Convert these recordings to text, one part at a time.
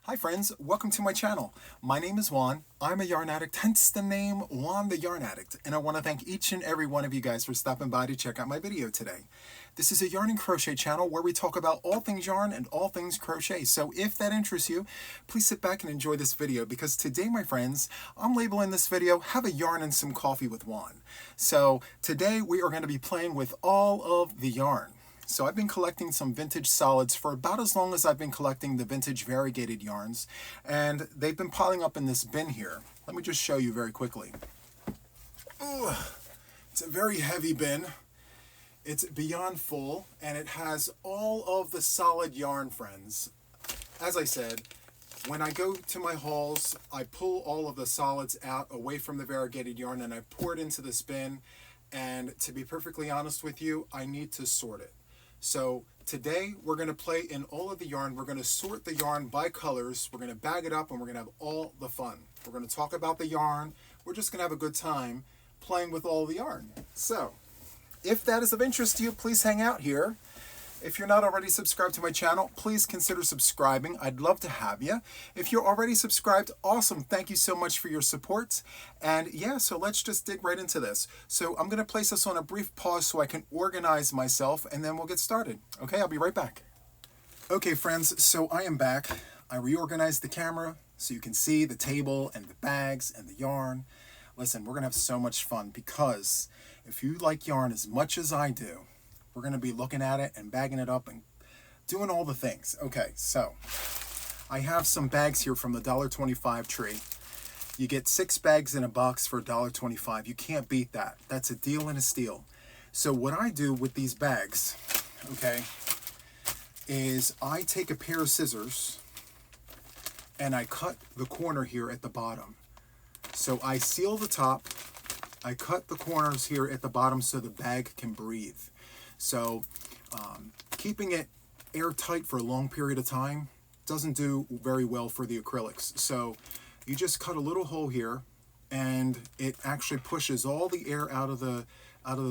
Hi friends, welcome to my channel. My name is Juan. I'm a yarn addict, hence the name Juan the Yarn Addict, and I want to thank each and every one of you guys for stopping by to check out my video today. This is a yarn and crochet channel where we talk about all things yarn and all things crochet, so if that interests you, please sit back and enjoy this video because today, my friends, I'm labeling this video, Have a Yarn and Some Coffee with Juan. So today we are going to be playing with all of the yarn. So I've been collecting some vintage solids for about as long as I've been collecting the vintage variegated yarns, and they've been piling up in this bin here. Let me just show you very quickly. Ugh. It's a very heavy bin. It's beyond full, and it has all of the solid yarn, friends. As I said, when I go to my hauls, I pull all of the solids out away from the variegated yarn and I pour it into this bin, and to be perfectly honest with you, I need to sort it. So today we're going to play in all of the yarn. We're going to sort the yarn by colors. We're going to bag it up and we're going to have all the fun. We're going to talk about the yarn. We're just going to have a good time playing with all the yarn. So if that is of interest to you, please hang out here. If you're not already subscribed to my channel, please consider subscribing. I'd love to have you. If you're already subscribed, awesome. Thank you so much for your support. And yeah, so let's just dig right into this. So I'm going to place this on a brief pause so I can organize myself, and then we'll get started. Okay, I'll be right back. Okay, friends, so I am back. I reorganized the camera so you can see the table and the bags and the yarn. Listen, we're going to have so much fun because if you like yarn as much as I do, we're going to be looking at it and bagging it up and doing all the things. Okay, so I have some bags here from the $1.25 tree. You get 6 bags in a box for $1.25. You can't beat that. That's a deal and a steal. So what I do with these bags, okay, is I take a pair of scissors and I cut the corner here at the bottom. So I seal the top, I cut the corners here at the bottom so the bag can breathe. So keeping it airtight for a long period of time doesn't do very well for the acrylics. So you just cut a little hole here and it actually pushes all the air out of the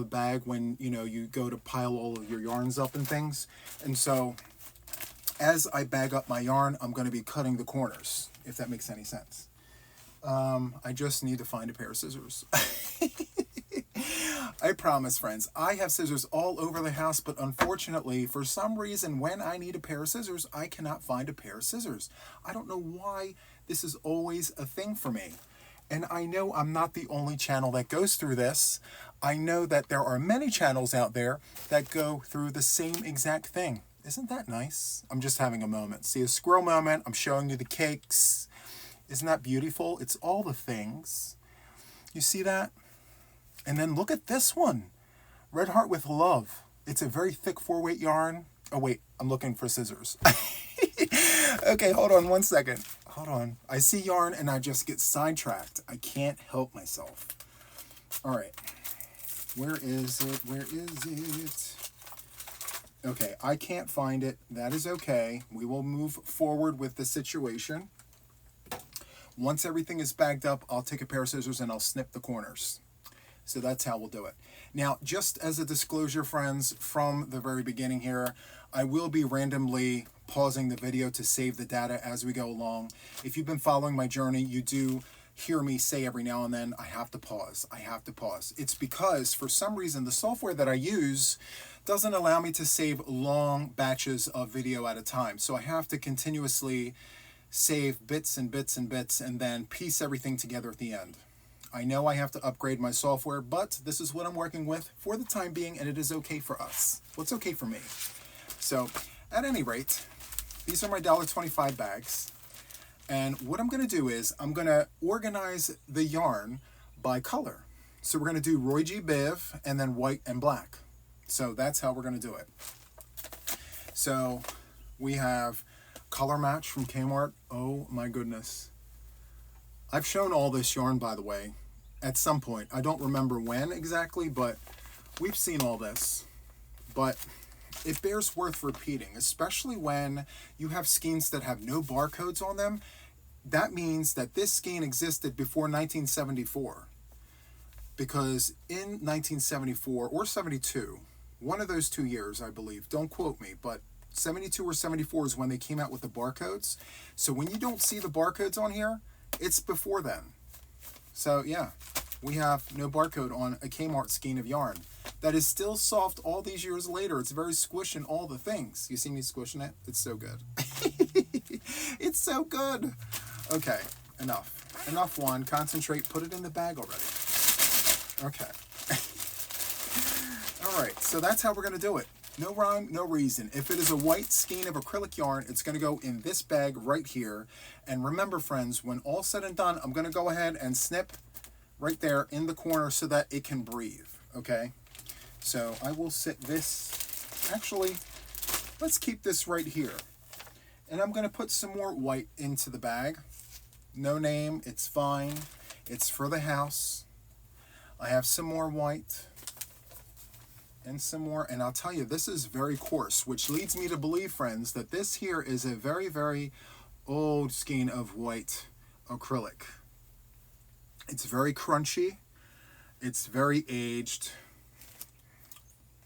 bag when you go to pile all of your yarns up and things. And so as I bag up my yarn, I'm going to be cutting the corners, if that makes any sense. I just need to find a pair of scissors. I promise, friends, I have scissors all over the house, but unfortunately, for some reason, when I need a pair of scissors, I cannot find a pair of scissors. I don't know why this is always a thing for me. And I know I'm not the only channel that goes through this. I know that there are many channels out there that go through the same exact thing. Isn't that nice? I'm just having a moment. See, a squirrel moment. I'm showing you the cakes. Isn't that beautiful? It's all the things. You see that? And then look at this one, Red Heart with Love. It's a very thick 4-weight yarn. Oh wait, I'm looking for scissors. Okay, hold on one second. Hold on. I see yarn and I just get sidetracked. I can't help myself. All right, where is it? Where is it? Okay, I can't find it. That is okay. We will move forward with the situation. Once everything is bagged up, I'll take a pair of scissors and I'll snip the corners. So that's how we'll do it. Now, just as a disclosure, friends, from the very beginning here, I will be randomly pausing the video to save the data as we go along. If you've been following my journey, you do hear me say every now and then, I have to pause, I have to pause. It's because, for some reason, the software that I use doesn't allow me to save long batches of video at a time. So I have to continuously save bits and bits and bits and then piece everything together at the end. I know I have to upgrade my software, but this is what I'm working with for the time being, and it is okay for us. Well, it's okay for me. So, at any rate, these are my $1.25 bags, and what I'm going to do is I'm going to organize the yarn by color. So we're going to do Roy G. Biv and then white and black. So that's how we're going to do it. So we have Color Match from Kmart. Oh my goodness. I've shown all this yarn, by the way, at some point. I don't remember when exactly, but we've seen all this. But it bears worth repeating, especially when you have skeins that have no barcodes on them. That means that this skein existed before 1974. Because in 1974 or 72, one of those 2 years, I believe, don't quote me, but 72 or 74 is when they came out with the barcodes. So when you don't see the barcodes on here, it's before then. So yeah, we have no barcode on a Kmart skein of yarn that is still soft all these years later. It's very squished and all the things. You see me squishing it? It's so good. It's so good. Okay, enough. Enough, Juan. Concentrate. Put it in the bag already. Okay. All right, so that's how we're going to do it. No rhyme, no reason. If it is a white skein of acrylic yarn, it's going to go in this bag right here. And remember, friends, when all said and done, I'm going to go ahead and snip right there in the corner so that it can breathe, okay? So I will sit this, actually, let's keep this right here. And I'm going to put some more white into the bag. No name, it's fine. It's for the house. I have some more white. And some more, and I'll tell you, this is very coarse, which leads me to believe, friends, that this here is a very, very old skein of white acrylic. It's very crunchy. It's very aged.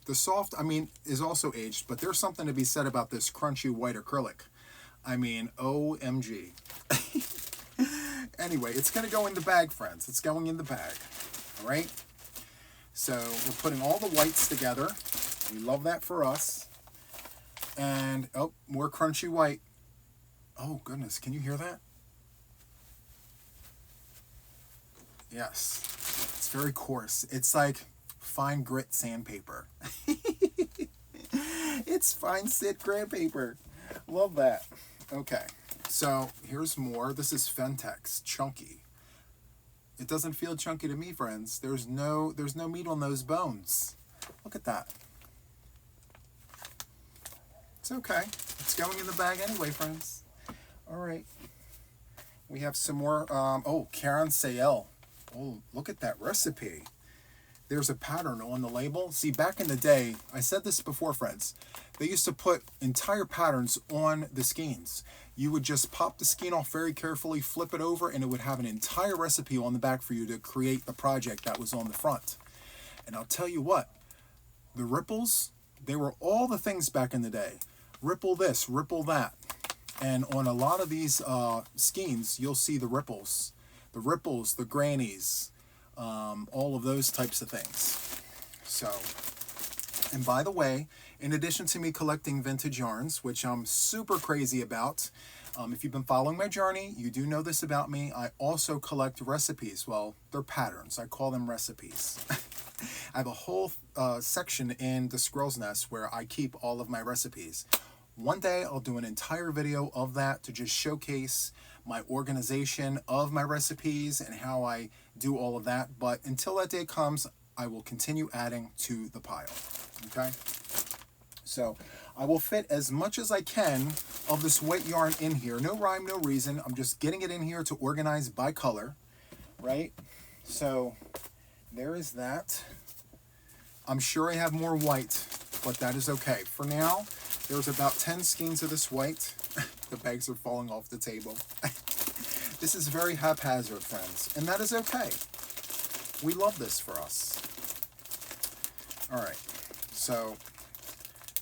The soft, I mean, is also aged, but there's something to be said about this crunchy white acrylic. I mean, OMG. Anyway, it's going to go in the bag, friends. It's going in the bag, all right? So we're putting all the whites together. We love that for us. And, oh, more crunchy white. Oh, goodness. Can you hear that? Yes. It's very coarse. It's like fine grit sandpaper. It's fine sit grandpaper. Love that. Okay. So here's more. This is Fentex. Chunky. It doesn't feel chunky to me, friends. There's no meat on those bones. Look at that. It's okay. It's going in the bag anyway, friends. All right. We have some more. Oh, Karen Sayel. Oh, look at that recipe. There's a pattern on the label. See, back in the day, I said this before, friends, they used to put entire patterns on the skeins. You would just pop the skein off very carefully, flip it over, and it would have an entire recipe on the back for you to create the project that was on the front. And I'll tell you what, the ripples, they were all the things back in the day. Ripple this, ripple that. And on a lot of these skeins, you'll see the ripples, the grannies, all of those types of things. So, and by the way, in addition to me collecting vintage yarns, which I'm super crazy about, if you've been following my journey, you do know this about me. I also collect recipes. Well, they're patterns. I call them recipes. I have a whole section in the Squirrel's Nest where I keep all of my recipes. One day I'll do an entire video of that to just showcase my organization of my recipes and how I do all of that. But until that day comes, I will continue adding to the pile. Okay? So I will fit as much as I can of this white yarn in here. No rhyme, no reason. I'm just getting it in here to organize by color, right? So there is that. I'm sure I have more white, but that is okay. For now, there's about 10 skeins of this white. The bags are falling off the table. This is very haphazard, friends, and that is okay. We love this for us. All right, so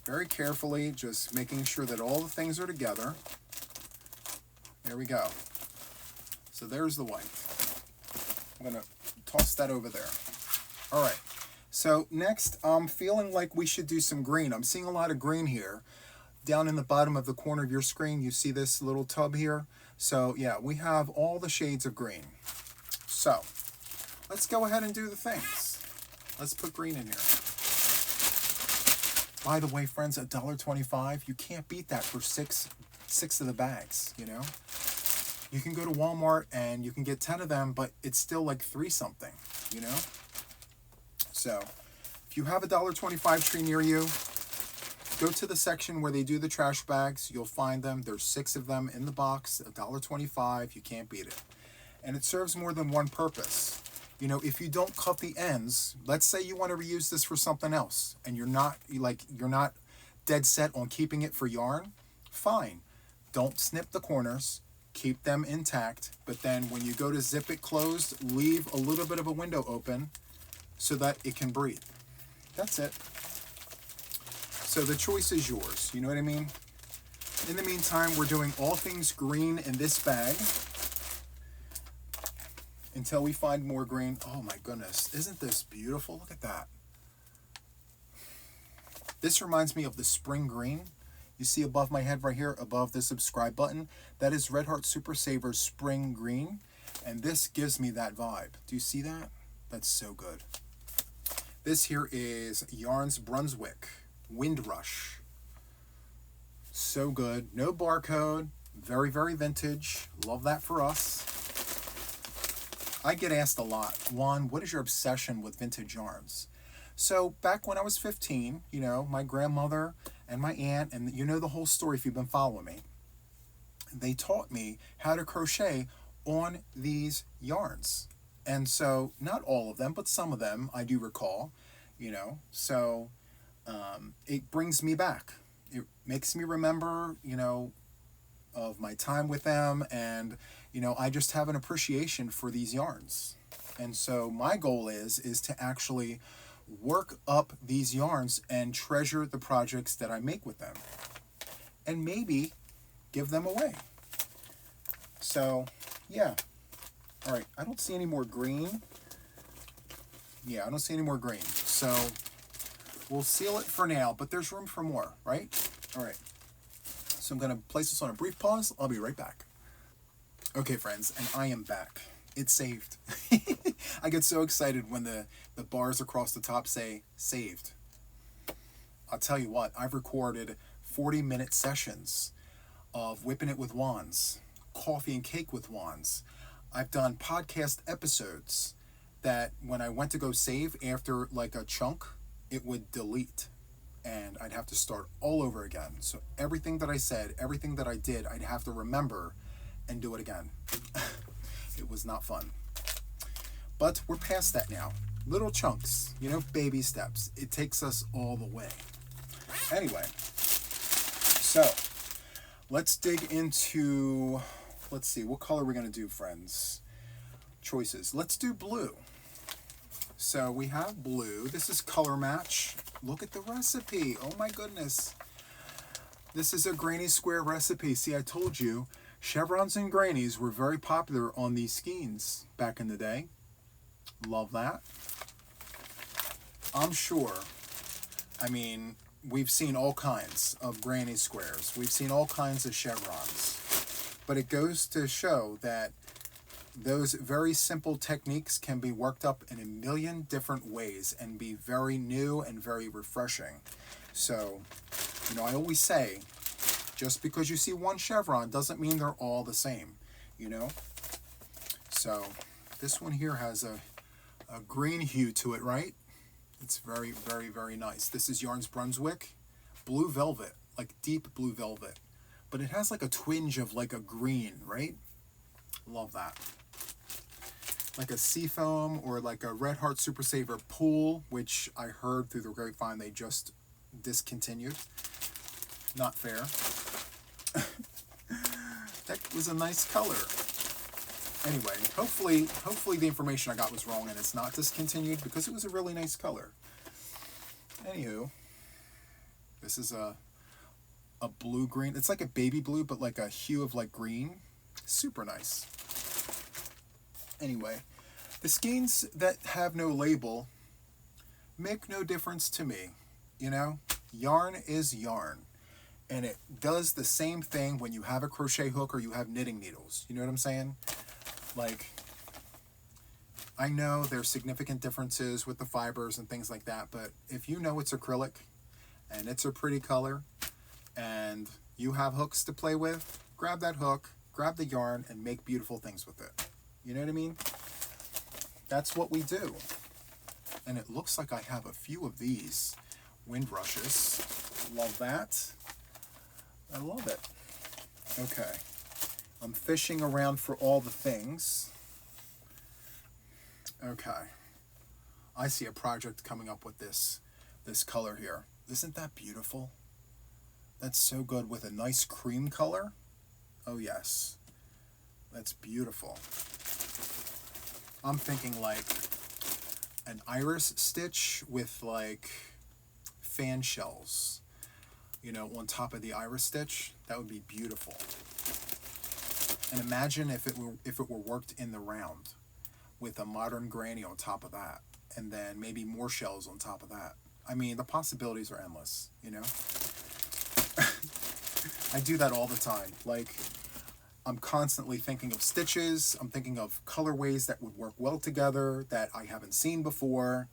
very carefully, just making sure that all the things are together. There we go. So there's the white. I'm gonna toss that over there. All right, so next I'm feeling like we should do some green. I'm seeing a lot of green here. Down in the bottom of the corner of your screen, you see this little tub here. So yeah, we have all the shades of green. So let's go ahead and do the things. Let's put green in here. By the way, friends, $1.25, you can't beat that for six of the bags, you know? You can go to Walmart and you can get 10 of them, but it's still like 3 something, you know? So if you have a $1.25 tree near you, go to the section where they do the trash bags. You'll find them. There's 6 of them in the box, $1.25. You can't beat it. And it serves more than one purpose. You know, if you don't cut the ends, let's say you want to reuse this for something else and you're not dead set on keeping it for yarn, fine. Don't snip the corners, keep them intact, but then when you go to zip it closed, leave a little bit of a window open so that it can breathe. That's it. So the choice is yours. You know what I mean? In the meantime, we're doing all things green in this bag until we find more green. Oh my goodness. Isn't this beautiful? Look at that. This reminds me of the spring green. You see above my head right here, above the subscribe button, that is Red Heart Super Saver's spring green. And this gives me that vibe. Do you see that? That's so good. This here is Yarns Brunswick Windrush. So good. No barcode. Very, very vintage. Love that for us. I get asked a lot, Juan, what is your obsession with vintage yarns? So back when I was 15, you know, my grandmother and my aunt, and you know the whole story if you've been following me, they taught me how to crochet on these yarns. And so not all of them, but some of them I do recall, you know, so it brings me back. It makes me remember, you know, of my time with them, and you know, I just have an appreciation for these yarns. And so my goal is to actually work up these yarns and treasure the projects that I make with them, and maybe give them away. So yeah. All right, I don't see any more green. Yeah, I don't see any more green. So we'll seal it for now, but there's room for more, right? All right. So I'm going to place this on a brief pause. I'll be right back. Okay, friends, and I am back. It's saved. I get so excited when the bars across the top say saved. I'll tell you what, I've recorded 40-minute sessions of Whipping It with Wands, Coffee and Cake with Wands. I've done podcast episodes that when I went to go save, after like a chunk, it would delete. And I'd have to start all over again. So everything that I said, everything that I did, I'd have to remember and do it again. It was not fun. But we're past that now. Little chunks, you know, baby steps. It takes us all the way. Anyway, so let's dig into, let's see, what color are we going to do, friends? Choices. Let's do blue. So we have blue. This is color match. Look at the recipe. Oh my goodness. This is a granny square recipe. See, I told you, chevrons and grannies were very popular on these skeins back in the day. Love that. I'm sure, I mean, we've seen all kinds of granny squares. We've seen all kinds of chevrons. But it goes to show that those very simple techniques can be worked up in a million different ways and be very new and very refreshing. So, you know, I always say, just because you see one chevron doesn't mean they're all the same, you know? So, this one here has a green hue to it, right? It's very, very, very nice. This is Yarns Brunswick. Blue velvet, like deep blue velvet. But it has like a twinge of like a green, right? Love that. Like a seafoam or like a Red Heart Super Saver pool, which I heard through the grapevine they just discontinued. Not fair. That was a nice color. Anyway, hopefully the information I got was wrong and it's not discontinued, because it was a really nice color. Anywho, this is a blue-green. It's like a baby blue, but like a hue of like green. Super nice. Anyway, the skeins that have no label make no difference to me. You know, yarn is yarn. And it does the same thing when you have a crochet hook or you have knitting needles. You know what I'm saying? Like, I know there's significant differences with the fibers and things like that, but if you know it's acrylic and it's a pretty color and you have hooks to play with, grab that hook, grab the yarn, and make beautiful things with it. You know what I mean? That's what we do. And it looks like I have a few of these windrushes. Love that. I love it. Okay. I'm fishing around for all the things. Okay. I see a project coming up with this color here. Isn't that beautiful? That's so good with a nice cream color. Oh yes. That's beautiful. I'm thinking like an iris stitch with like fan shells. you know, on top of the iris stitch. That would be beautiful. And imagine if it were worked in the round with a modern granny on top of that, and then maybe more shells on top of that. I mean, the possibilities are endless, you know? I do that all the time. Like, I'm constantly thinking of stitches. I'm thinking of colorways that would work well together that I haven't seen before,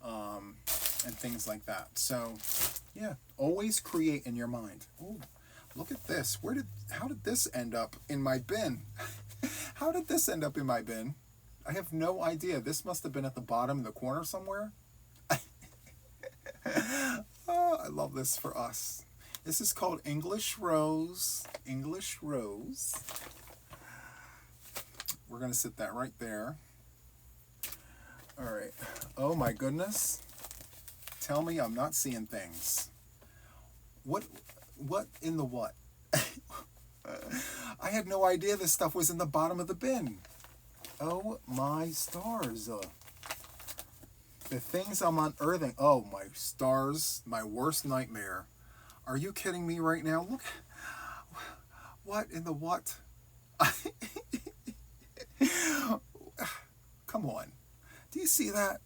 and things like that. So, yeah, always create in your mind. Ooh, look at this. How did this end up in my bin? How did this end up in my bin? I have no idea. This must have been at the bottom in the corner somewhere. Oh, I love this for us. This is called English Rose. English Rose. We're going to sit that right there. All right. Oh my goodness. Tell me I'm not seeing things. What in the what? I had no idea this stuff was in the bottom of the bin. Oh my stars. The things I'm unearthing. Oh my stars. My worst nightmare. Are you kidding me right now? Look. What in the what? Come on. Do you see that?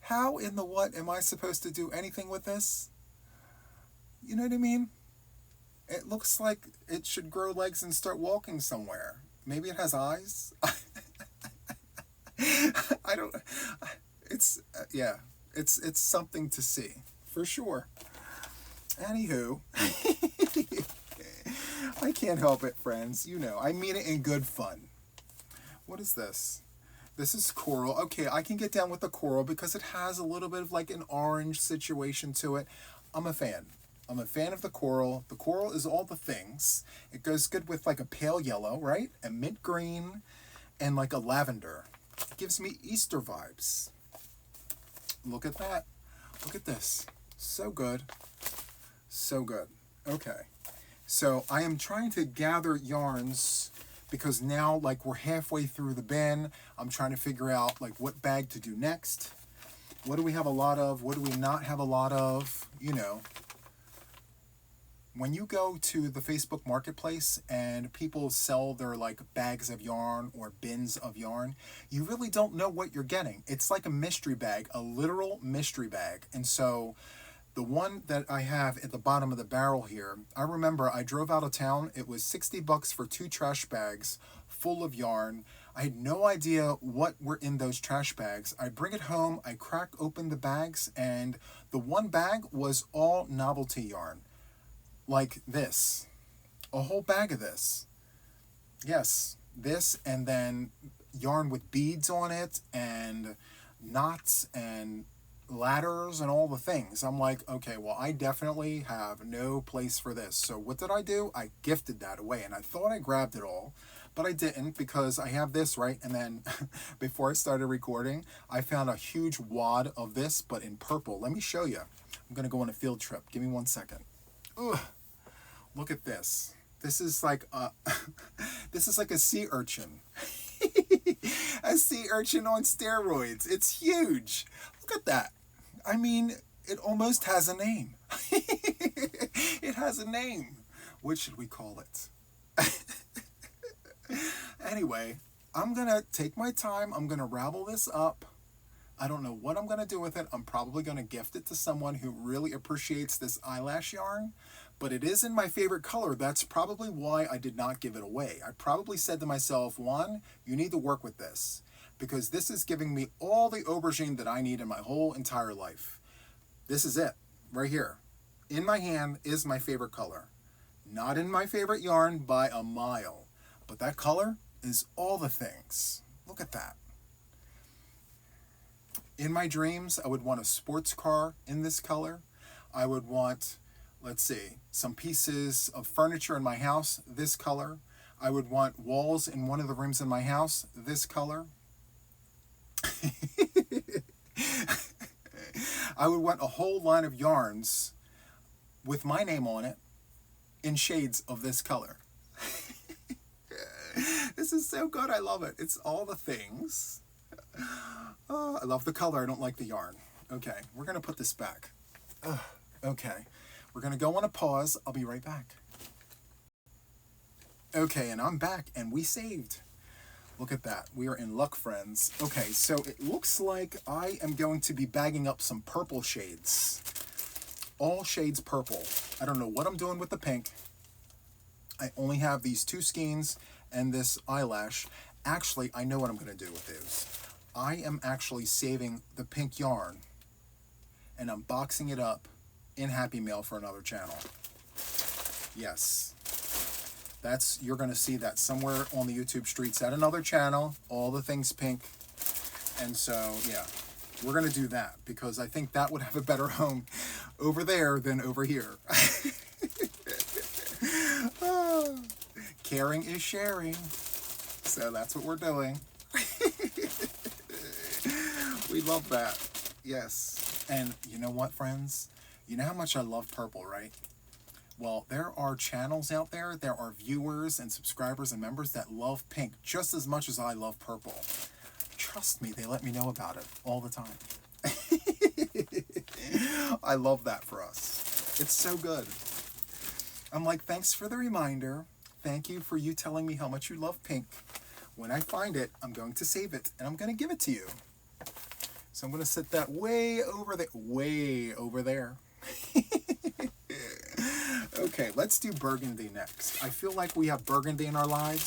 How in the what am I supposed to do anything with this? You know what I mean? It looks like it should grow legs and start walking somewhere. Maybe it has eyes. I don't. It's yeah. It's something to see for sure. Anywho, I can't help it, friends. You know, I mean it in good fun. What is this? This is coral. Okay, I can get down with the coral because it has a little bit of like an orange situation to it. I'm a fan. I'm a fan of the coral. The coral is all the things. It goes good with like a pale yellow, right? A mint green and like a lavender. It gives me Easter vibes. Look at that. Look at this. So good. So good. Okay. So I am trying to gather yarns because now like we're halfway through the bin. I'm trying to figure out like what bag to do next. What do we have a lot of? What do we not have a lot of? You know. When you go to the Facebook Marketplace and people sell their like bags of yarn or bins of yarn, you really don't know what you're getting. It's like a mystery bag, a literal mystery bag. And so the one that I have at the bottom of the barrel here, I remember I drove out of town. It was $60 for 2 trash bags full of yarn. I had no idea what were in those trash bags. I bring it home, I crack open the bags, and the one bag was all novelty yarn. Like this. A whole bag of this. Yes, this, and then yarn with beads on it, and knots, and ladders, and all the things. I'm like, okay, well, I definitely have no place for this. So what did I do? I gifted that away, and I thought I grabbed it all, but I didn't because I have this, right? And then before I started recording, I found a huge wad of this, but in purple. Let me show you. I'm going to go on a field trip. Give me 1 second. Ugh. Look at this. This is like a, this is like a sea urchin. A sea urchin on steroids. It's huge. Look at that. I mean, it almost has a name. It has a name. What should we call it? Anyway, I'm going to take my time. I'm going to ravel this up. I don't know what I'm going to do with it. I'm probably going to gift it to someone who really appreciates this eyelash yarn. But it is in my favorite color. That's probably why I did not give it away. I probably said to myself, Juan, you need to work with this. Because this is giving me all the aubergine that I need in my whole entire life. This is it. Right here. In my hand is my favorite color. Not in my favorite yarn by a mile. But that color is all the things. Look at that. In my dreams, I would want a sports car in this color. I would want, let's see, some pieces of furniture in my house, this color. I would want walls in one of the rooms in my house, this color. I would want a whole line of yarns with my name on it in shades of this color. This is so good. I love it. It's all the things. I love the color. I don't like the yarn. Okay, we're going to put this back. Okay. We're going to go on a pause. I'll be right back. Okay, and I'm back, and we saved. Look at that. We are in luck, friends. Okay, so it looks like I am going to be bagging up some purple shades. All shades purple. I don't know what I'm doing with the pink. I only have these 2 skeins and this eyelash. Actually, I know what I'm going to do with those. I am actually saving the pink yarn, and I'm boxing it up in Happy Mail for another channel. Yes. You're going to see that somewhere on the YouTube streets at another channel, all the things pink. And so, yeah, we're going to do that because I think that would have a better home over there than over here. Oh, caring is sharing. So that's what we're doing. We love that. Yes. And you know what, friends? You know how much I love purple, right? Well, there are channels out there, there are viewers and subscribers and members that love pink just as much as I love purple. Trust me, they let me know about it all the time. I love that for us. It's so good. I'm like, thanks for the reminder. Thank you for you telling me how much you love pink. When I find it, I'm going to save it and I'm going to give it to you. So I'm going to set that way over there. Okay, let's do burgundy next. I feel like we have burgundy in our lives,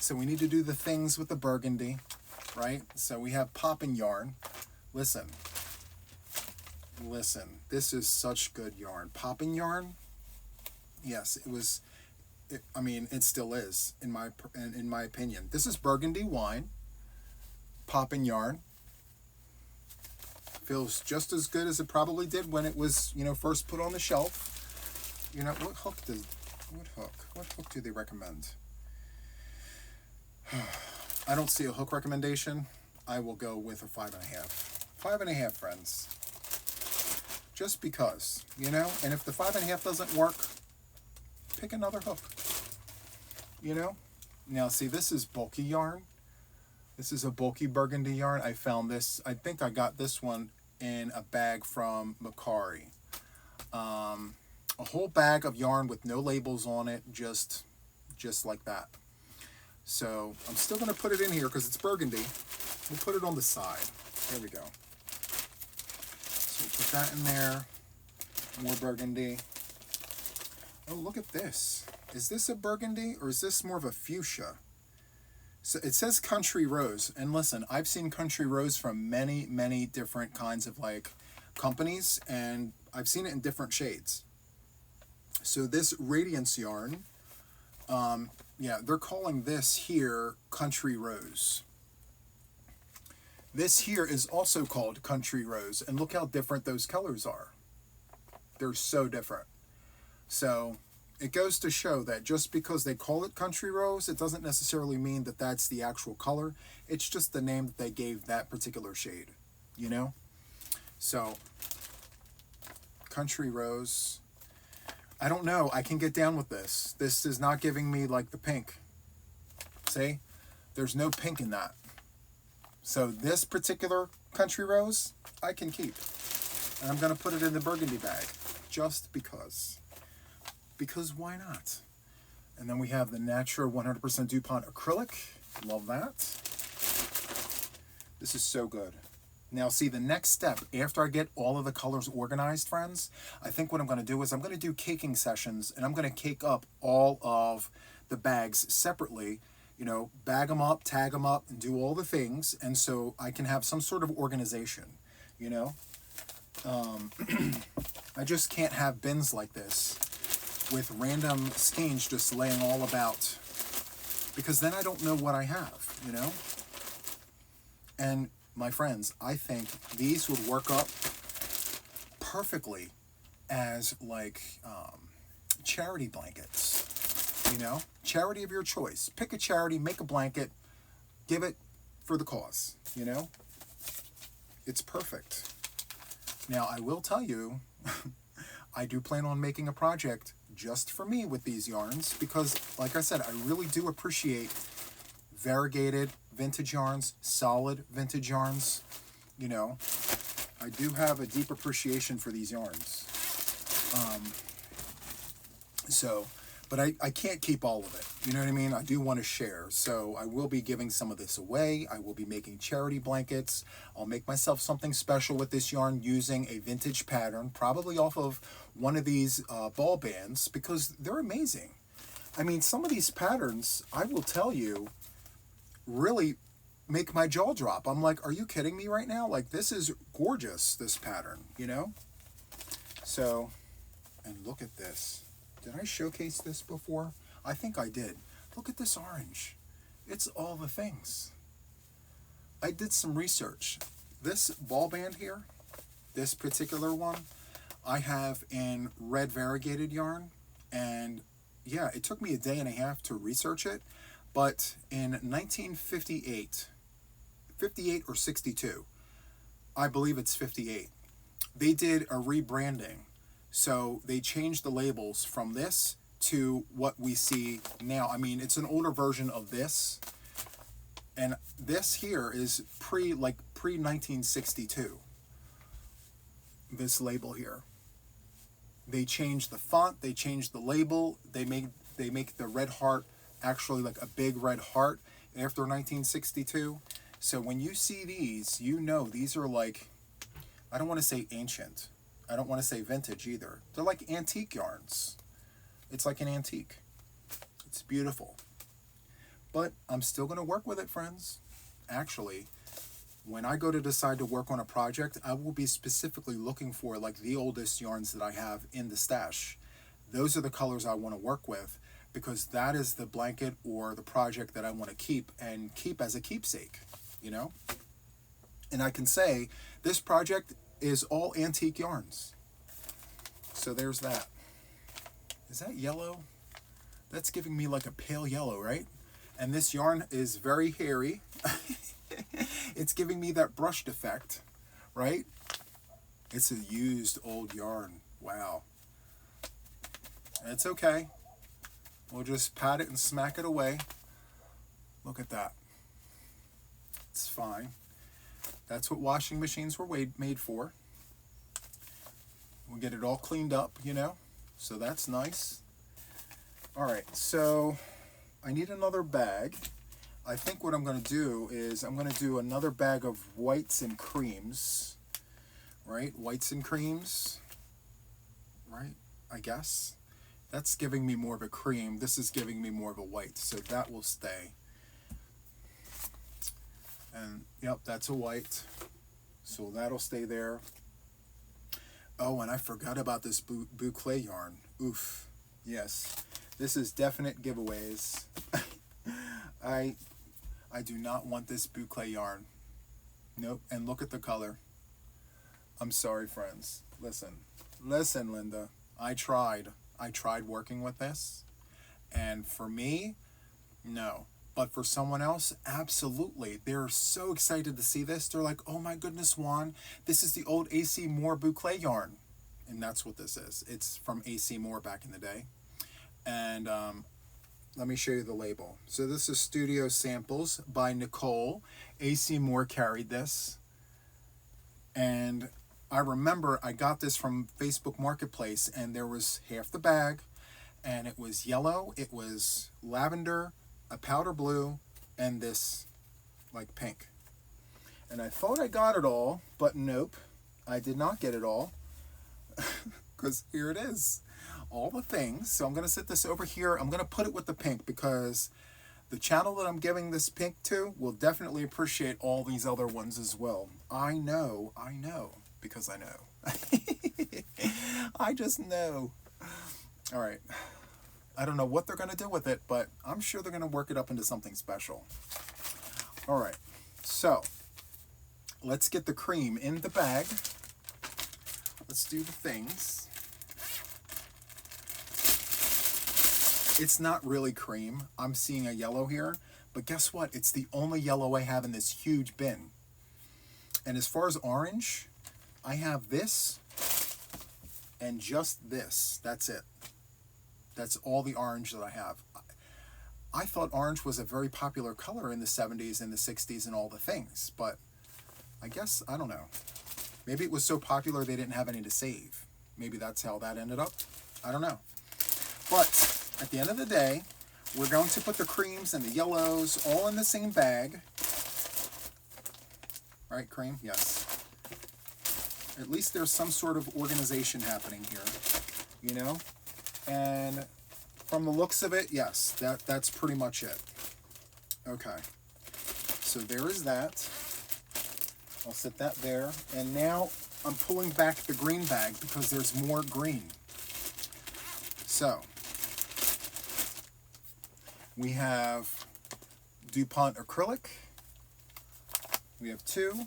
so we need to do the things with the burgundy, right? So we have poppin' yarn. Listen, this is such good yarn. Poppin' yarn, yes, it still is, in my opinion. This is burgundy wine, poppin' yarn. Feels just as good as it probably did when it was, first put on the shelf. What hook do they recommend? I don't see a hook recommendation. I will go with a 5.5. 5.5, friends. Just because, and if the 5.5 doesn't work, pick another hook, Now, see, this is bulky yarn. This is a bulky burgundy yarn. I found this, I think I got this one in a bag from Macari. A whole bag of yarn with no labels on it, just like that. So I'm still going to put it in here because it's burgundy. We'll put it on the side. There we go. So we'll put that in there. More burgundy. Oh, look at this. Is this a burgundy or is this more of a fuchsia? So it says country rose. And listen, I've seen country rose from many, many different kinds of companies, and I've seen it in different shades. So this Radiance yarn, they're calling this here Country Rose. This here is also called Country Rose, and look how different those colors are. They're so different. So it goes to show that just because they call it Country Rose, it doesn't necessarily mean that that's the actual color. It's just the name that they gave that particular shade, So, Country Rose. I don't know. I can get down with this. This is not giving me the pink. See? There's no pink in that. So this particular Country Rose, I can keep. And I'm going to put it in the burgundy bag. Just because. Because why not? And then we have the Natura 100% DuPont acrylic. Love that. This is so good. Now, see, the next step, after I get all of the colors organized, friends, I think what I'm going to do is I'm going to do caking sessions, and I'm going to cake up all of the bags separately, bag them up, tag them up, and do all the things, and so I can have some sort of organization, I just can't have bins like this with random skeins just laying all about, because then I don't know what I have, And my friends, I think these would work up perfectly as charity blankets, charity of your choice. Pick a charity, make a blanket, give it for the cause, It's perfect. Now, I will tell you, I do plan on making a project just for me with these yarns because, like I said, I really do appreciate variegated vintage yarns, solid vintage yarns. I do have a deep appreciation for these yarns. So, but I can't keep all of it. You know what I mean? I do want to share. So I will be giving some of this away. I will be making charity blankets. I'll make myself something special with this yarn using a vintage pattern, probably off of one of these ball bands, because they're amazing. I mean, some of these patterns, I will tell you, really make my jaw drop. I'm like, are you kidding me right now? Like, this is gorgeous, this pattern, you know? So, and look at this. Did I showcase this before? I think I did. Look at this orange. It's all the things. I did some research. This ball band here, this particular one, I have in red variegated yarn. And yeah, it took me a day and a half to research it. But in 1958, 58 or 62, I believe it's 58, they did a rebranding. So they changed the labels from this to what we see now. I mean, it's an older version of this. And this here is pre-1962. This label here. They changed the font, they changed the label, they make the red heart actually like a big red heart after 1962. So when you see these, you know these are like, I don't want to say ancient. I don't want to say vintage either. They're like antique yarns. It's like an antique. It's beautiful. But I'm still going to work with it, friends. Actually, when I go to decide to work on a project, I will be specifically looking for like the oldest yarns that I have in the stash. Those are the colors I want to work with, because that is the blanket or the project that I want to keep and keep as a keepsake, you know? And I can say this project is all antique yarns. So there's that. Is that yellow? That's giving me like a pale yellow, right? And this yarn is very hairy. It's giving me that brushed effect, right? It's a used old yarn. Wow. It's okay. We'll just pat it and smack it away. Look at that. It's fine. That's what washing machines were made for. We'll get it all cleaned up, you know? So that's nice. All right, so I need another bag. I think what I'm going to do is I'm going to do another bag of whites and creams. Right? Whites and creams. Right? I guess. That's giving me more of a cream. This is giving me more of a white. So that will stay. And yep, that's a white. So that'll stay there. Oh, and I forgot about this boucle yarn. Oof. Yes. This is definite giveaways. I do not want this boucle yarn. Nope. And look at the color. I'm sorry, friends. Listen, Linda. I tried working with this. And for me, no. But for someone else, absolutely. They're so excited to see this. They're like, oh my goodness, Juan, this is the old A.C. Moore boucle yarn. And that's what this is. It's from A.C. Moore back in the day. And let me show you the label. So this is Studio Samples by Nicole. A.C. Moore carried this. And I remember I got this from Facebook Marketplace, and there was half the bag, and it was yellow, it was lavender, a powder blue, and this like pink. And I thought I got it all, but nope, I did not get it all. Because here it is, all the things. So I'm going to set this over here. I'm going to put it with the pink, because the channel that I'm giving this pink to will definitely appreciate all these other ones as well. I know, because I know. I just know. All right. I don't know what they're going to do with it, but I'm sure they're going to work it up into something special. All right. So let's get the cream in the bag. Let's do the things. It's not really cream. I'm seeing a yellow here, but guess what? It's the only yellow I have in this huge bin. And as far as orange, I have this and just this. That's it. That's all the orange that I have. I thought orange was a very popular color in the 70s and the 60s and all the things, but I guess, I don't know. Maybe it was so popular they didn't have any to save. Maybe that's how that ended up. I don't know. But at the end of the day, we're going to put the creams and the yellows all in the same bag. Right, cream? Yes. At least there's some sort of organization happening here, you know? And from the looks of it, yes, that's pretty much it. Okay. So there is that. I'll set that there. And now I'm pulling back the green bag because there's more green. So we have DuPont acrylic. We have 2.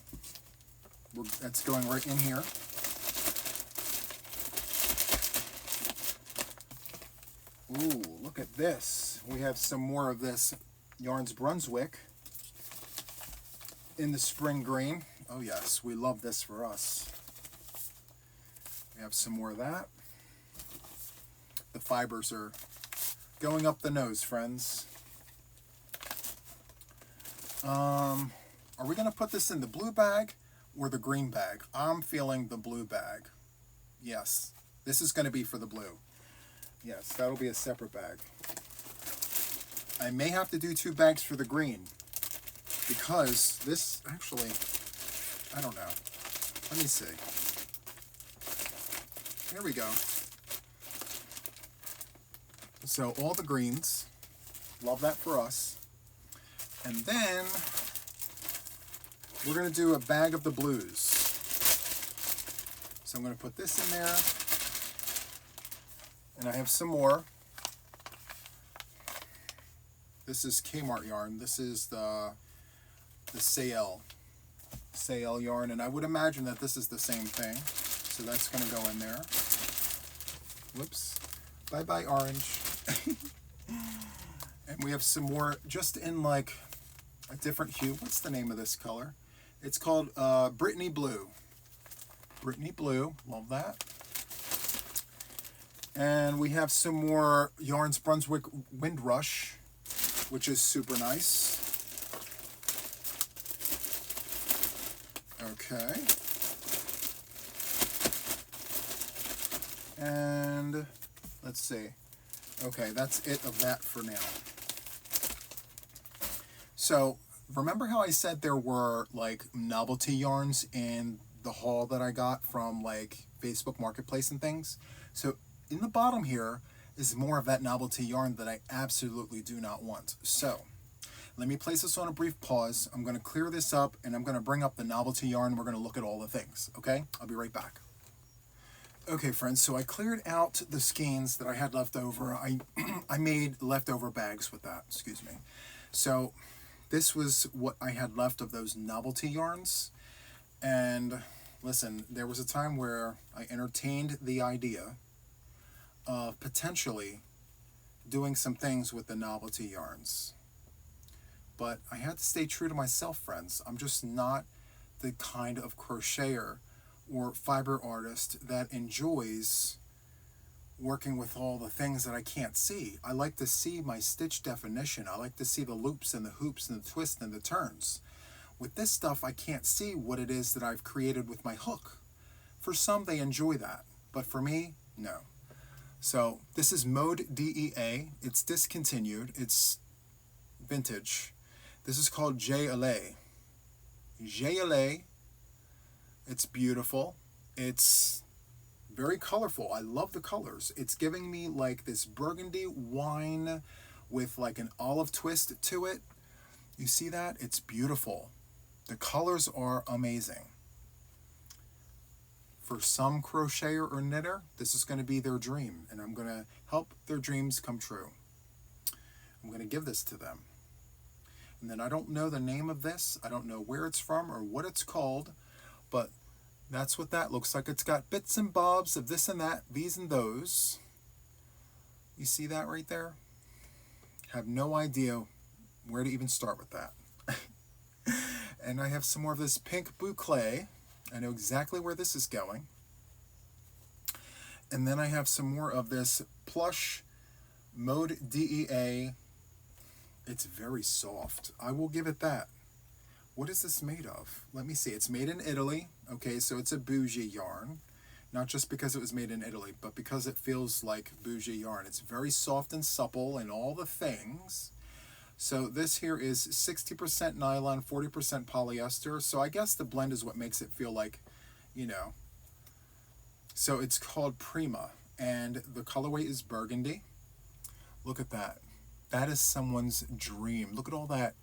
That's going right in here. Ooh, look at this. We have some more of this Yarns Brunswick in the spring green. Oh yes, we love this for us. We have some more of that. The fibers are going up the nose, friends. Are we going to put this in the blue bag or the green bag? I'm feeling the blue bag. Yes, this is going to be for the blue. Yes, that'll be a separate bag. I may have to do 2 bags for the green because this actually, I don't know. Let me see. Here we go. So all the greens, love that for us. And then we're going to do a bag of the blues. So I'm going to put this in there. And I have some more. This is Kmart yarn. This is the Sayel yarn. And I would imagine that this is the same thing. So that's going to go in there. Whoops. Bye-bye orange. And we have some more just in like a different hue. What's the name of this color? It's called Brittany Blue. Brittany Blue, love that. And we have some more Yarns Brunswick Windrush, which is super nice. Okay. And let's see. Okay, that's it of that for now. So remember how I said there were like novelty yarns in the haul that I got from like Facebook Marketplace and things? So in the bottom here is more of that novelty yarn that I absolutely do not want. So let me place this on a brief pause. I'm going to clear this up and I'm going to bring up the novelty yarn. We're going to look at all the things. Okay, I'll be right back. Okay, friends, so I cleared out the skeins that I had left over. I made leftover bags with that, excuse me. So this was what I had left of those novelty yarns. And listen, there was a time where I entertained the idea of potentially doing some things with the novelty yarns. But I had to stay true to myself, friends. I'm just not the kind of crocheter or fiber artist that enjoys working with all the things that I can't see. I like to see my stitch definition. I like to see the loops and the hoops and the twists and the turns. With this stuff, I can't see what it is that I've created with my hook. For some, they enjoy that, but for me, no. So this is Mode DEA. It's discontinued. It's vintage. This is called JLA. JLA. It's beautiful. It's very colorful. I love the colors. It's giving me like this burgundy wine with like an olive twist to it. You see that? It's beautiful. The colors are amazing. For some crocheter or knitter, this is going to be their dream, and I'm going to help their dreams come true. I'm going to give this to them. And then I don't know the name of this. I don't know where it's from or what it's called, but that's what that looks like. It's got bits and bobs of this and that, these and those. You see that right there? Have no idea where to even start with that. And I have some more of this pink boucle. I know exactly where this is going. And then I have some more of this plush Mode DEA. It's very soft. I will give it that. What is this made of? Let me see. It's made in Italy. Okay, so it's a bougie yarn. Not just because it was made in Italy, but because it feels like bougie yarn. It's very soft and supple and all the things. So this here is 60% nylon, 40% polyester. So I guess the blend is what makes it feel like, you know. So it's called Prima, and the colorway is burgundy. Look at that. That is someone's dream. Look at all that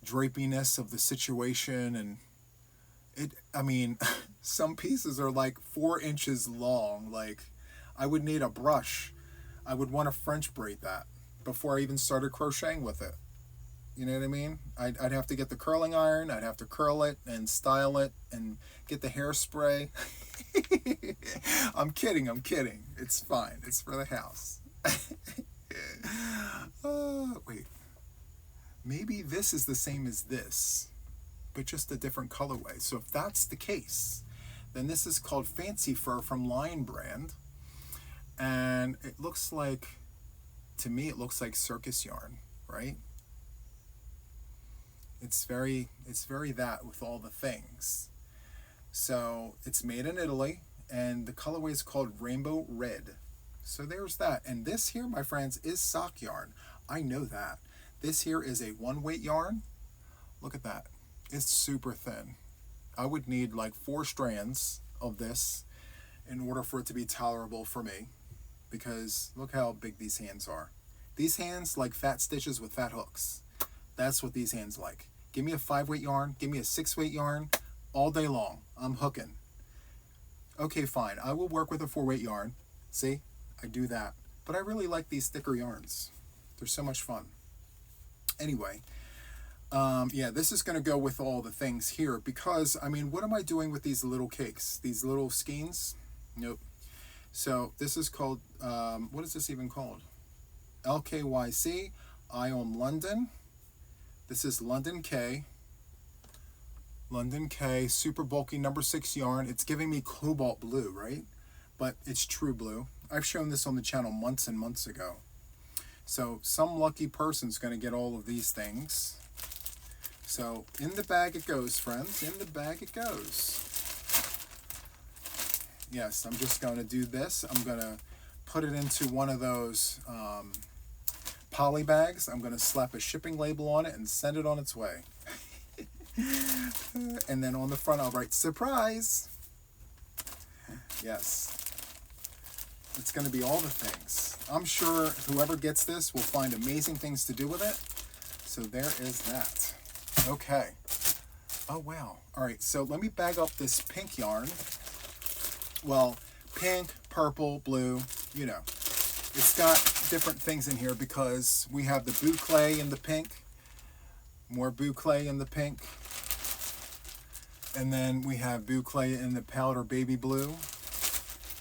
drapiness of the situation, and I mean, some pieces are like 4 inches long. Like, I would need a brush. I would want to French braid that before I even started crocheting with it. You know what I mean? I'd have to get the curling iron. I'd have to curl it and style it and get the hairspray. I'm kidding. It's fine. It's for the house. Wait. Maybe this is the same as this, but just a different colorway. So if that's the case, then this is called Fancy Fur from Lion Brand. And it looks like, to me, it looks like circus yarn, right? It's very that with all the things. So it's made in Italy, and the colorway is called Rainbow Red. So there's that. And this here, my friends, is sock yarn. I know that. This here is a 1-weight yarn. Look at that. It's super thin. I would need like 4 strands of this in order for it to be tolerable for me, because look how big these hands are. These hands like fat stitches with fat hooks. That's what these hands like. Give me a 5-weight yarn, give me a 6-weight yarn, all day long. I'm hooking. Okay, fine. I will work with a 4-weight yarn. See, I do that. But I really like these thicker yarns. They're so much fun. Anyway, yeah, this is going to go with all the things here, because, I mean, what am I doing with these little cakes? These little skeins? Nope. So this is called, what is this even called? LKYC, Ion London. This is London K, super bulky number 6 yarn. It's giving me cobalt blue, right? But it's true blue. I've shown this on the channel months and months ago. So some lucky person's going to get all of these things. So in the bag it goes, friends. In the bag it goes. Yes, I'm just going to do this. I'm going to put it into one of those poly bags. I'm going to slap a shipping label on it and send it on its way. And then on the front I'll write surprise. Yes. It's going to be all the things. I'm sure whoever gets this will find amazing things to do with it. So there is that. Okay. Oh, wow. All right, so let me bag up this pink yarn. Well, pink, purple, blue, you know. It's got different things in here because we have the boucle in the pink, more boucle in the pink, and then we have boucle in the powder baby blue.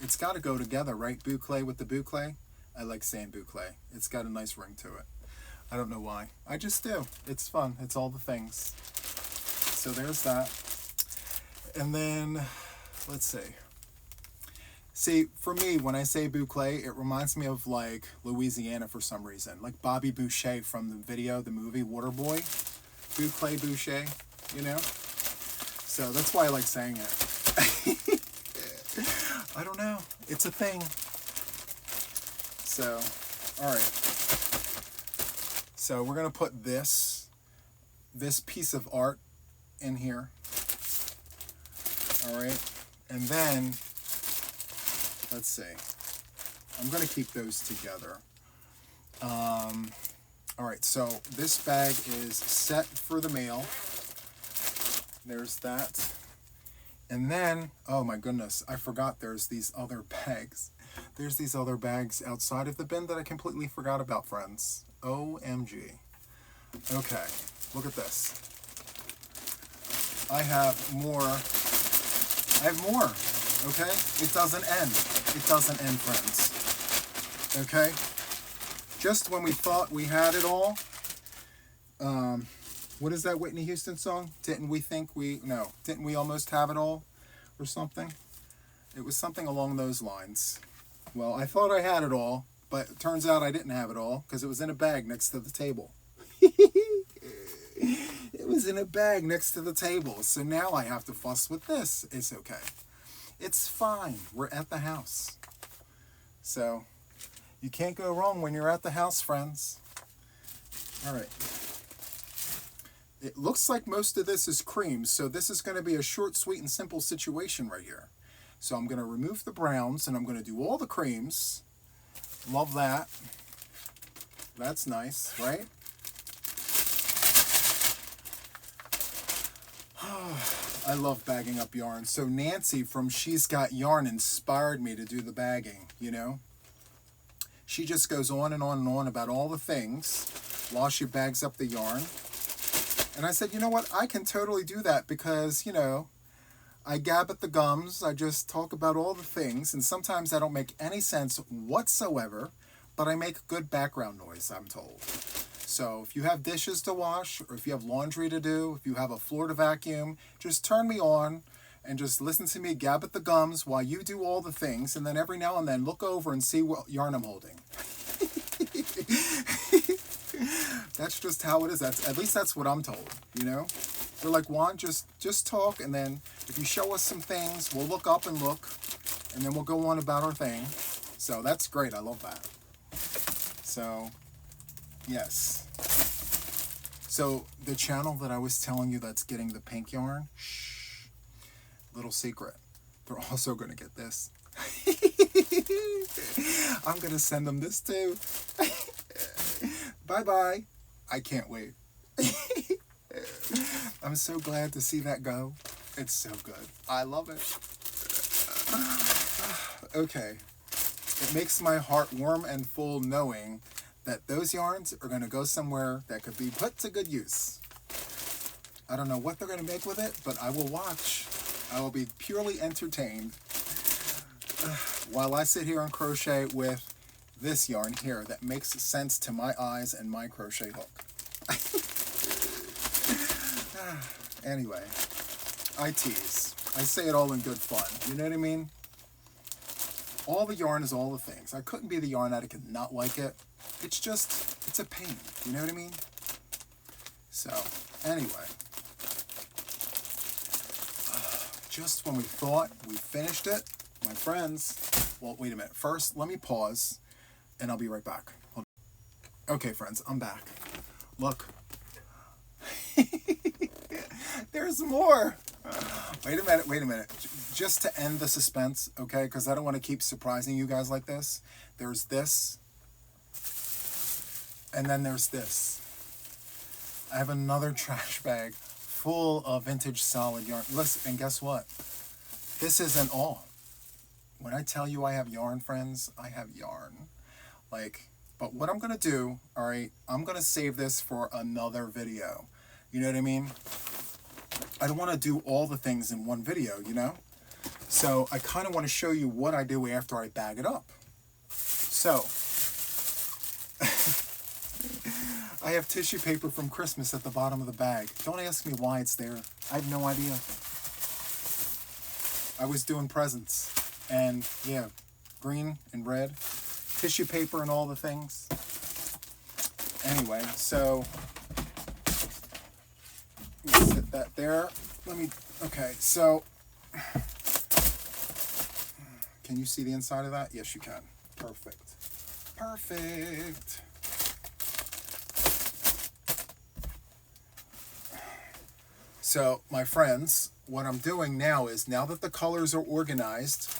It's got to go together, right? Boucle with the boucle. I like saying boucle. It's got a nice ring to it. I don't know why. I just do. It's fun. It's all the things. So there's that. And then, let's see. See, for me, when I say boucle, it reminds me of like Louisiana for some reason. Like Bobby Boucher from the video, the movie Waterboy. Boucle Boucher, you know? So that's why I like saying it. I don't know. It's a thing. So, all right. So we're going to put this piece of art in here. All right. And then, let's see. I'm going to keep those together. All right. So this bag is set for the mail. There's that. And then, oh my goodness, I forgot there's these other bags. There's these other bags outside of the bin that I completely forgot about, friends. OMG. Okay, look at this. I have more, okay? It doesn't end. It doesn't end, friends. Okay? Just when we thought we had it all, what is that Whitney Houston song? Didn't we almost have it all or something? It was something along those lines. Well, I thought I had it all, but it turns out I didn't have it all because it was in a bag next to the table. It was in a bag next to the table. So now I have to fuss with this. It's okay. It's fine. We're at the house. So you can't go wrong when you're at the house, friends. All right. It looks like most of this is cream, so this is going to be a short, sweet, and simple situation right here. So I'm going to remove the browns, and I'm going to do all the creams. Love that. That's nice, right? I love bagging up yarn. So Nancy from She's Got Yarn inspired me to do the bagging, you know? She just goes on and on and on about all the things while she bags up the yarn. And I said, you know what? I can totally do that because, you know, I gab at the gums. I just talk about all the things. And sometimes I don't make any sense whatsoever, but I make good background noise, I'm told. So if you have dishes to wash, or if you have laundry to do, if you have a floor to vacuum, just turn me on and just listen to me gab at the gums while you do all the things. And then every now and then look over and see what yarn I'm holding. That's just how it is. At least that's what I'm told, you know? They're like, Juan, just talk, and then if you show us some things, we'll look up and look, and then we'll go on about our thing. So that's great. I love that. So, yes. So the channel that I was telling you that's getting the pink yarn, shh, little secret. They're also going to get this. I'm going to send them this too. Bye-bye. I can't wait. I'm so glad to see that go. It's so good. I love it. Okay. It makes my heart warm and full knowing that those yarns are going to go somewhere that could be put to good use. I don't know what they're going to make with it, but I will watch. I will be purely entertained while I sit here and crochet with this yarn here that makes sense to my eyes and my crochet hook. Anyway, I tease. I say it all in good fun. You know what I mean? All the yarn is all the things. I couldn't be the yarn addict and not like it. It's just, it's a pain. You know what I mean? So, anyway. Just when we thought we finished it, my friends, well, wait a minute. First, let me pause, and I'll be right back. Hold on. Okay, friends, I'm back. Look. There's more. Wait a minute. Just to end the suspense, okay? Because I don't want to keep surprising you guys like this. There's this. And then there's this. I have another trash bag full of vintage solid yarn. Listen, and guess what? This isn't all. When I tell you I have yarn, friends, I have yarn. But what I'm going to do, all right, I'm going to save this for another video. You know what I mean? I don't want to do all the things in one video, you know? So I kind of want to show you what I do after I bag it up. So, I have tissue paper from Christmas at the bottom of the bag. Don't ask me why it's there. I have no idea. I was doing presents. And, yeah, green and red. Tissue paper and all the things. Anyway, so let me sit that there. Okay, so can you see the inside of that? Yes, you can. Perfect. Perfect. So, my friends, what I'm doing now is, now that the colors are organized,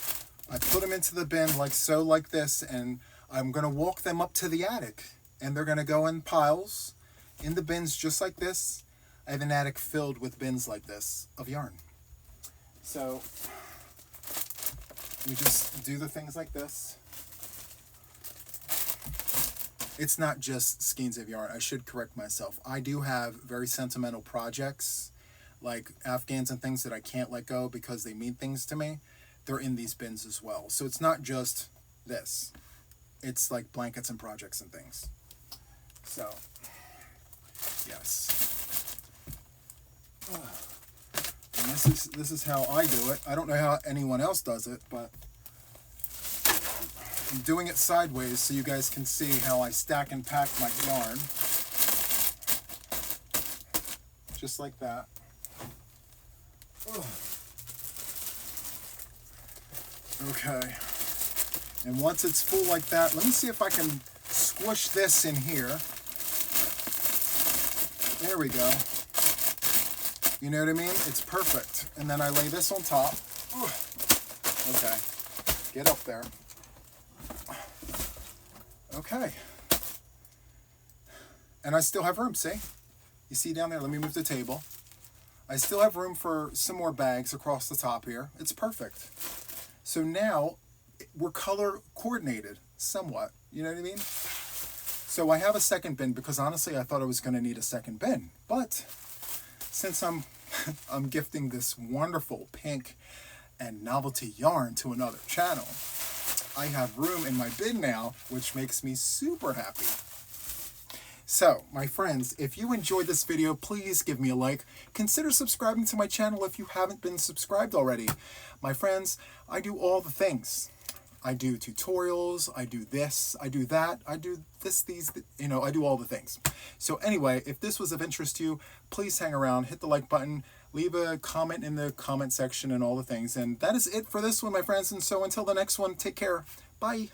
I put them into the bin like so, like this, and I'm going to walk them up to the attic. And they're going to go in piles, in the bins just like this. I have an attic filled with bins like this of yarn. So, we just do the things like this. It's not just skeins of yarn. I should correct myself. I do have very sentimental projects, like Afghans and things that I can't let go because they mean things to me. They're in these bins as well. So it's not just this. It's like blankets and projects and things. So, yes. And this is how I do it. I don't know how anyone else does it, but I'm doing it sideways so you guys can see how I stack and pack my yarn. Just like that. Okay. And once it's full like that, let me see if I can squish this in here. There we go. You know what I mean? It's perfect. And then I lay this on top. Okay. Get up there. Okay. And I still have room, see? You see down there? Let me move the table. I still have room for some more bags across the top here. It's perfect. So now we're color coordinated somewhat. You know what I mean? So I have a second bin because honestly I thought I was going to need a second bin. But since I'm gifting this wonderful pink and novelty yarn to another channel, I have room in my bin now, which makes me super happy. So, my friends, if you enjoyed this video, please give me a like. Consider subscribing to my channel if you haven't been subscribed already. My friends, I do all the things. I do tutorials, I do this, I do that, I do this, these, you know, I do all the things. So anyway, if this was of interest to you, please hang around, hit the like button, leave a comment in the comment section and all the things. And that is it for this one, my friends. And so until the next one, take care. Bye.